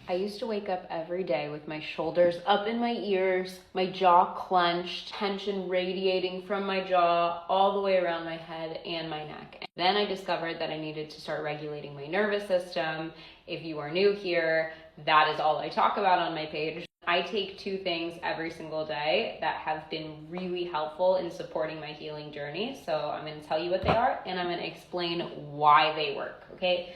I used to wake up every day with my shoulders up in my ears, my jaw clenched, tension radiating from my jaw all the way around my head and my neck. And then I discovered that I needed to start regulating my nervous system. If you are new here, that is all I talk about on my page. I take 2 things every single day that have been really helpful in supporting my healing journey. So I'm going to tell you what they are, and I'm going to explain why they work, okay?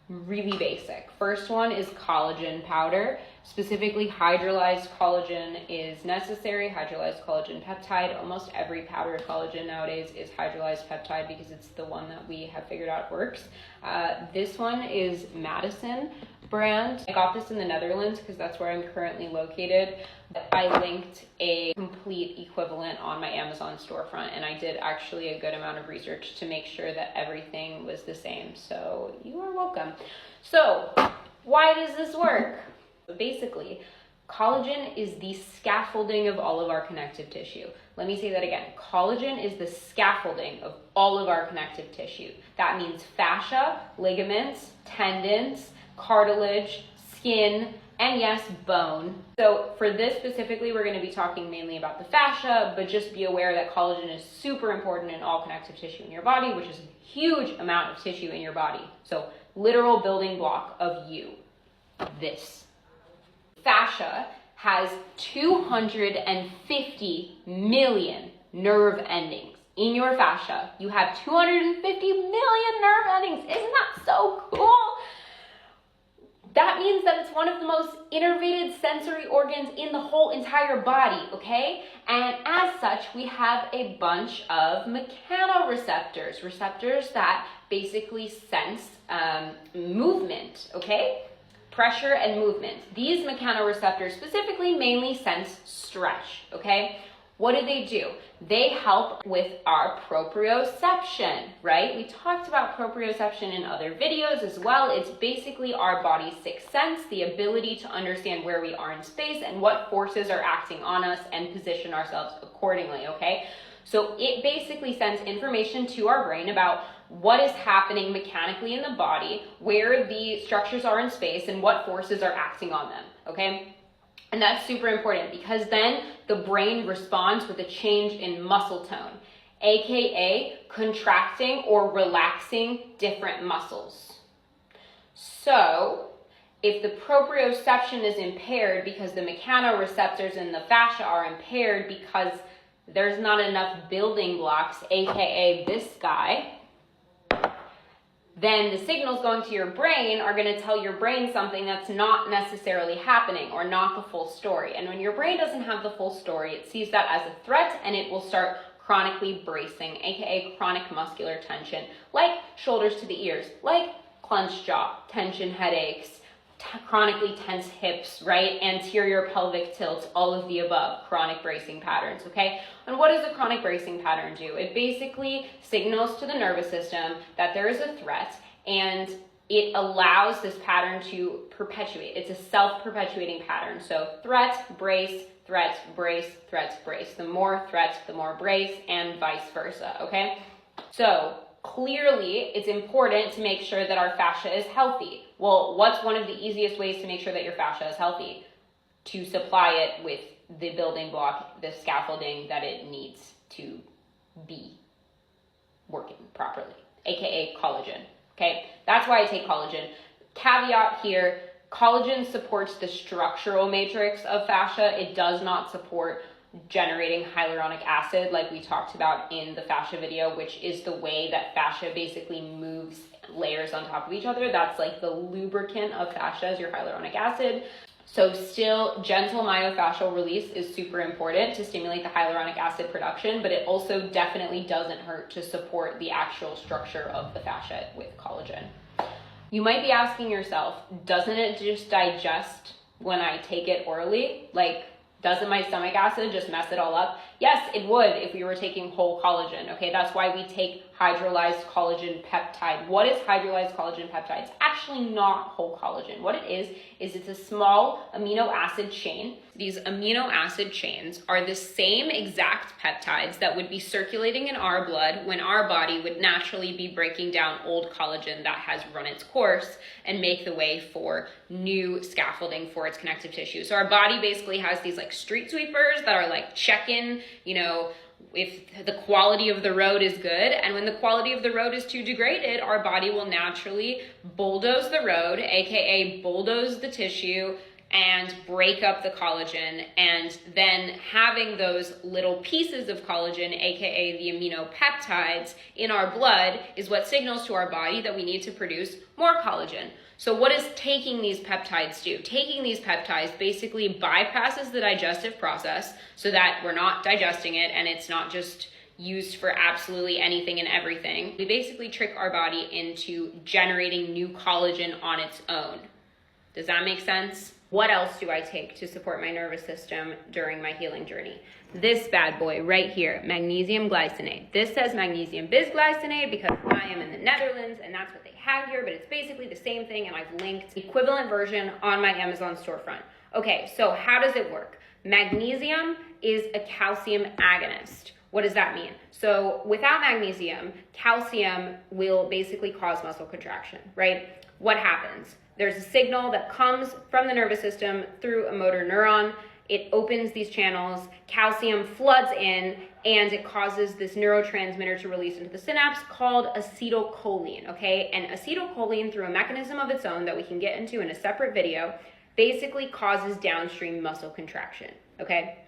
Really basic. First one is collagen powder. Specifically, hydrolyzed collagen is necessary. Hydrolyzed collagen peptide. Almost every powder collagen nowadays is hydrolyzed peptide because it's the one that we have figured out works. This one is Madison brand. I got this in the Netherlands because that's where I'm currently located. I linked a complete equivalent on my Amazon storefront, and I did actually a good amount of research to make sure that everything was the same. So you are welcome. So why does this work? Basically, collagen is the scaffolding of all of our connective tissue. Let me say that again. Collagen is the scaffolding of all of our connective tissue. That means fascia, ligaments, tendons, cartilage, skin, and yes, bone. So for this specifically, we're going to be talking mainly about the fascia, but just be aware that collagen is super important in all connective tissue in your body, which is a huge amount of tissue in your body. So literal building block of you, this. Fascia has 250 million nerve endings. In your fascia, you have 250 million nerve endings. Isn't that so cool? That means that it's one of the most innervated sensory organs in the whole entire body, okay? And as such, we have a bunch of mechanoreceptors, receptors that basically sense movement, okay? Pressure and movement. These mechanoreceptors specifically mainly sense stretch, okay? What do? They help with our proprioception, right? We talked about proprioception in other videos as well. It's basically our body's sixth sense, the ability to understand where we are in space and what forces are acting on us and position ourselves accordingly, okay? So it basically sends information to our brain about what is happening mechanically in the body, where the structures are in space, and what forces are acting on them, okay? And that's super important because then the brain responds with a change in muscle tone, aka contracting or relaxing different muscles. So if the proprioception is impaired because the mechanoreceptors in the fascia are impaired because there's not enough building blocks, aka this guy, then the signals going to your brain are going to tell your brain something that's not necessarily happening or not the full story. And when your brain doesn't have the full story, it sees that as a threat and it will start chronically bracing, aka chronic muscular tension, like shoulders to the ears, like clenched jaw, tension headaches, chronically tense hips, right? Anterior pelvic tilt, all of the above, chronic bracing patterns, okay? And what does a chronic bracing pattern do? It basically signals to the nervous system that there is a threat and it allows this pattern to perpetuate. It's a self-perpetuating pattern. So threat, brace, threat, brace, threat, brace. The more threat, the more brace, and vice versa, okay? So clearly, it's important to make sure that our fascia is healthy. Well, what's one of the easiest ways to make sure that your fascia is healthy? To supply it with the building block, the scaffolding that it needs to be working properly, aka collagen, okay? That's why I take collagen. Caveat here, collagen supports the structural matrix of fascia. It does not support generating hyaluronic acid like we talked about in the fascia video, which is the way that fascia basically moves layers on top of each other. That's like the lubricant of fascia is your hyaluronic acid. So still, gentle myofascial release is super important to stimulate the hyaluronic acid production, but it also definitely doesn't hurt to support the actual structure of the fascia with collagen. You might be asking yourself, doesn't it just digest when I take it orally? Like, doesn't my stomach acid just mess it all up? Yes, it would if we were taking whole collagen, okay? That's why we take hydrolyzed collagen peptide. What is hydrolyzed collagen peptide? It's actually not whole collagen. What it is it's a small amino acid chain. These amino acid chains are the same exact peptides that would be circulating in our blood when our body would naturally be breaking down old collagen that has run its course and make the way for new scaffolding for its connective tissue. So our body basically has these like street sweepers that are like checking, if the quality of the road is good, and when the quality of the road is too degraded, our body will naturally bulldoze the road, aka bulldoze the tissue, and break up the collagen. And then having those little pieces of collagen, aka the aminopeptides, in our blood is what signals to our body that we need to produce more collagen. So what does taking these peptides do? Taking these peptides basically bypasses the digestive process so that we're not digesting it and it's not just used for absolutely anything and everything. We basically trick our body into generating new collagen on its own. Does that make sense? What else do I take to support my nervous system during my healing journey? This bad boy right here, magnesium glycinate. This says magnesium bisglycinate because I am in the Netherlands and that's what they have here, but it's basically the same thing, and I've linked the equivalent version on my Amazon storefront. Okay, so how does it work? Magnesium is a calcium agonist. What does that mean? So without magnesium, calcium will basically cause muscle contraction, right? What happens? There's a signal that comes from the nervous system through a motor neuron. It opens these channels, calcium floods in, and it causes this neurotransmitter to release into the synapse called acetylcholine, okay? And acetylcholine, through a mechanism of its own that we can get into in a separate video, basically causes downstream muscle contraction, okay?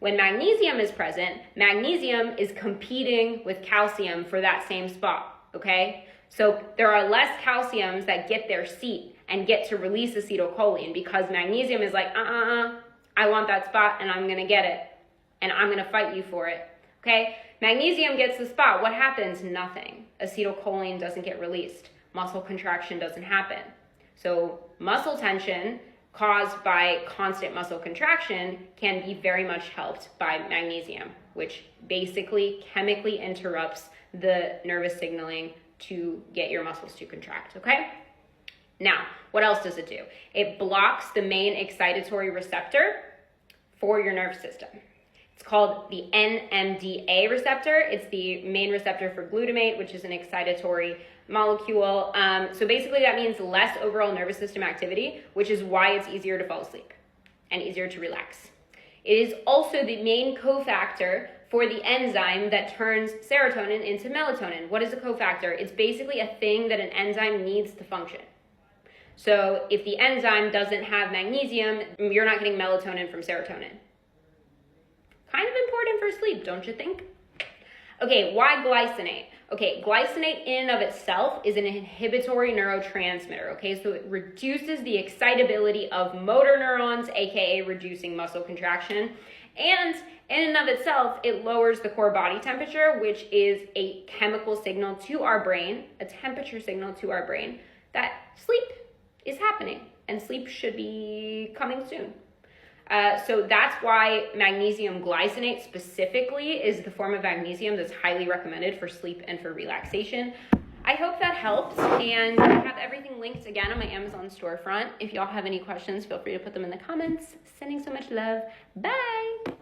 When magnesium is present, magnesium is competing with calcium for that same spot, okay? So there are less calciums that get their seat and get to release acetylcholine because magnesium is like, I want that spot and I'm gonna get it and I'm gonna fight you for it, okay? Magnesium gets the spot, what happens? Nothing. Acetylcholine doesn't get released. Muscle contraction doesn't happen. So muscle tension caused by constant muscle contraction can be very much helped by magnesium, which basically chemically interrupts the nervous signaling to get your muscles to contract, okay? Now, what else does it do? It blocks the main excitatory receptor for your nervous system. It's called the NMDA receptor. It's the main receptor for glutamate, which is an excitatory molecule. So basically that means less overall nervous system activity, which is why it's easier to fall asleep and easier to relax. It is also the main cofactor for the enzyme that turns serotonin into melatonin. What is a cofactor? It's basically a thing that an enzyme needs to function. So if the enzyme doesn't have magnesium, you're not getting melatonin from serotonin. Kind of important for sleep, don't you think? Okay, why glycinate? Okay, glycinate in and of itself is an inhibitory neurotransmitter, okay? So it reduces the excitability of motor neurons, aka reducing muscle contraction. And in and of itself, it lowers the core body temperature, which is a chemical signal to our brain, a temperature signal to our brain, that sleep is happening and sleep should be coming soon. So that's why magnesium glycinate specifically is the form of magnesium that's highly recommended for sleep and for relaxation. I hope that helps, and I have everything linked again on my Amazon storefront. If y'all have any questions, feel free to put them in the comments. Sending so much love. Bye!